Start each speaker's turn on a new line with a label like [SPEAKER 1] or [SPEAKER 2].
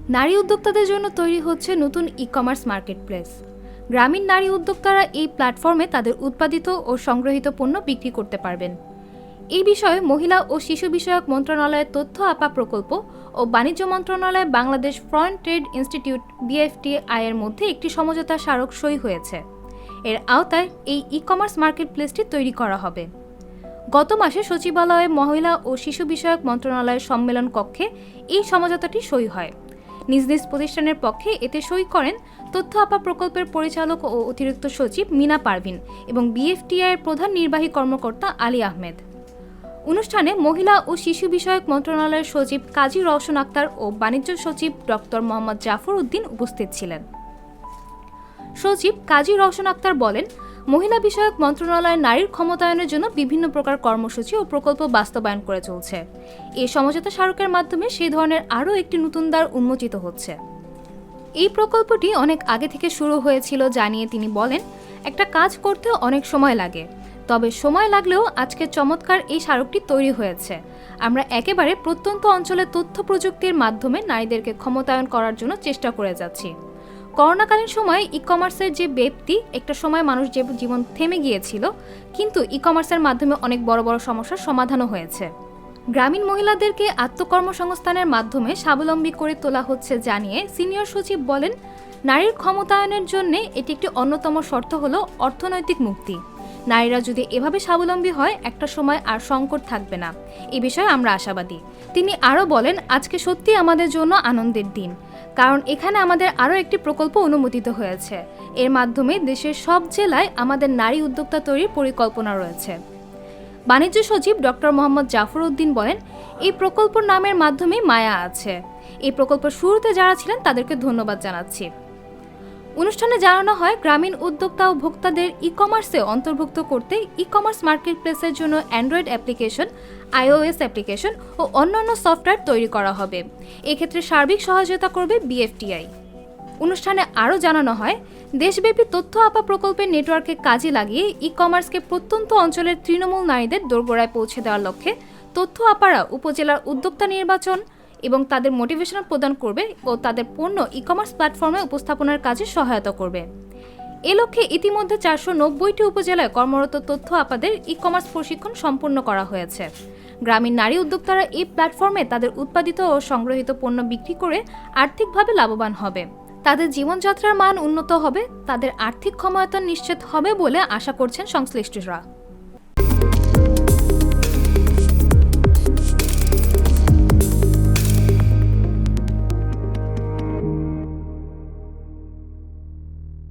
[SPEAKER 1] নারী উদ্যোক্তাদের জন্য তৈরি হচ্ছে নতুন ই-কমার্স মার্কেটপ্লেস। গ্রামীণ নারী উদ্যোক্তারা এই প্ল্যাটফর্মে তাদের উৎপাদিত ও সংগ্রহীত পণ্য বিক্রি করতে পারবেন। এই বিষয়ে মহিলা ও শিশু বিষয়ক মন্ত্রণালয়ের তথ্য আপা প্রকল্প ও বাণিজ্য মন্ত্রণালয় Bangladesh foreign trade institute BFTI এর মধ্যে একটি সমঝোতা স্মারক সই হয়েছে। এর আওতায় এই ই-কমার্স মার্কেটপ্লেসটি তৈরি করা হবে। গত মাসে সচিবালয়ে মহিলা ও শিশু বিষয়ক মন্ত্রণালয়ের সম্মেলন কক্ষে এই সমঝোতাটি সই হয়। নিজ নিজ প্রতিষ্ঠানের পক্ষে এতে সই করেন তথ্য আপা প্রকল্পের পরিচালক ও অতিরিক্ত সচিব মিনা পারভিন এবং BFTI এর প্রধান নির্বাহী কর্মকর্তা আলী আহমেদ। অনুষ্ঠানে মহিলা ও শিশু বিষয়ক মন্ত্রণালয়ের সচিব কাজী রওশন আক্তার ও বাণিজ্য সচিব ডক্টর মোহাম্মদ জাফর উদ্দিন উপস্থিত ছিলেন। সচিব কাজী রওশন আক্তার বলেন, মহিলা বিষয়ক মন্ত্রণালয় নারীর ক্ষমতায়নের জন্য বিভিন্ন প্রকার কর্মসূচি ও প্রকল্প বাস্তবায়ন করে চলছে। এই সমঝোতা স্মারকের মাধ্যমে সেই ধরনের আরও একটি নতুন দ্বার উন্মোচিত হচ্ছে। এই প্রকল্পটি অনেক আগে থেকে শুরু হয়েছিল জানিয়ে তিনি বলেন, একটা কাজ করতে অনেক সময় লাগে, তবে সময় লাগলেও আজকে চমৎকার এই স্মারকটি তৈরি হয়েছে। আমরা একেবারে প্রত্যন্ত অঞ্চলে তথ্য প্রযুক্তির মাধ্যমে নারীদেরকে ক্ষমতায়ন করার জন্য চেষ্টা করে যাচ্ছি। করোনাকালীন সময়ে ই-কমার্সের যে ব্যাপ্তি, একটা সময় মানুষ যে জীবন থেমে গিয়েছিল, কিন্তু ই-কমার্সের মাধ্যমে অনেক বড় বড় সমস্যার সমাধানও হয়েছে। গ্রামীণ মহিলাদেরকে আত্মকর্মসংস্থানের মাধ্যমে স্বাবলম্বী করে তোলা হচ্ছে জানিয়ে সিনিয়র সচিব বলেন, নারীর ক্ষমতায়নের জন্য এটি একটি অন্যতম শর্ত হলো অর্থনৈতিক মুক্তি। নারীরা যদি এভাবে স্বাবলম্বী হয়, একটা সময় আর সংকট থাকবে না। এ বিষয়ে আমরা আশাবাদী। তিনি আরও বলেন, আজকে সত্যি আমাদের জন্য আনন্দের দিন, কারণ এখানে আমাদের আরও একটি প্রকল্প অনুমোদিত হয়েছে। এর মাধ্যমে দেশের সব জেলায় আমাদের নারী উদ্যোক্তা তৈরির পরিকল্পনা রয়েছে। বাণিজ্য সচিব ডক্টর মোহাম্মদ জাফর উদ্দিন বলেন, এই প্রকল্পর নামের মাধ্যমেই মায়া আছে। এই প্রকল্পের শুরুতে যারা ছিলেন তাদেরকে ধন্যবাদ জানাচ্ছি। অনুষ্ঠানে জানানো হয়, গ্রামীণ উদ্যোক্তা ও ভোক্তাদের ই-কমার্সে অন্তর্ভুক্ত করতে ই-কমার্স মার্কেটপ্লেসের জন্য অ্যান্ড্রয়েড অ্যাপ্লিকেশন, iOS অ্যাপ্লিকেশন ও অন্যান্য সফটওয়্যার তৈরি করা হবে। এক্ষেত্রে সার্বিক সহায়তা করবে BFTI। অনুষ্ঠানে আরও জানানো হয়, দেশব্যাপী তথ্য আপা প্রকল্পের নেটওয়ার্কে কাজে লাগিয়ে ই-কমার্সকে প্রত্যন্ত অঞ্চলের তৃণমূল নারীদের দোরগোড়ায় পৌঁছে দেওয়ার লক্ষ্যে তথ্য আপারা উপজেলার উদ্যোক্তা নির্বাচন এবং তাদের মোটিভেশন প্রদান করবে ও তাদের পণ্য ই-কমার্স প্ল্যাটফর্মে উপস্থাপনের কাজে সহায়তা করবে। এ লক্ষ্যে ইতিমধ্যে 490টি উপজেলায় কর্মরত তথ্য আপাদের ই-কমার্স প্রশিক্ষণ সম্পূর্ণ করা হয়েছে। গ্রামীণ নারী উদ্যোক্তারা এই প্ল্যাটফর্মে তাদের উৎপাদিত ও সংগ্রহীত পণ্য বিক্রি করে আর্থিকভাবে লাভবান হবে। তাদের জীবনযাত্রার মান উন্নত হবে, তাদের আর্থিক ক্ষমতায়ন নিশ্চিত হবে বলে আশা করছেন সংশ্লিষ্টরা।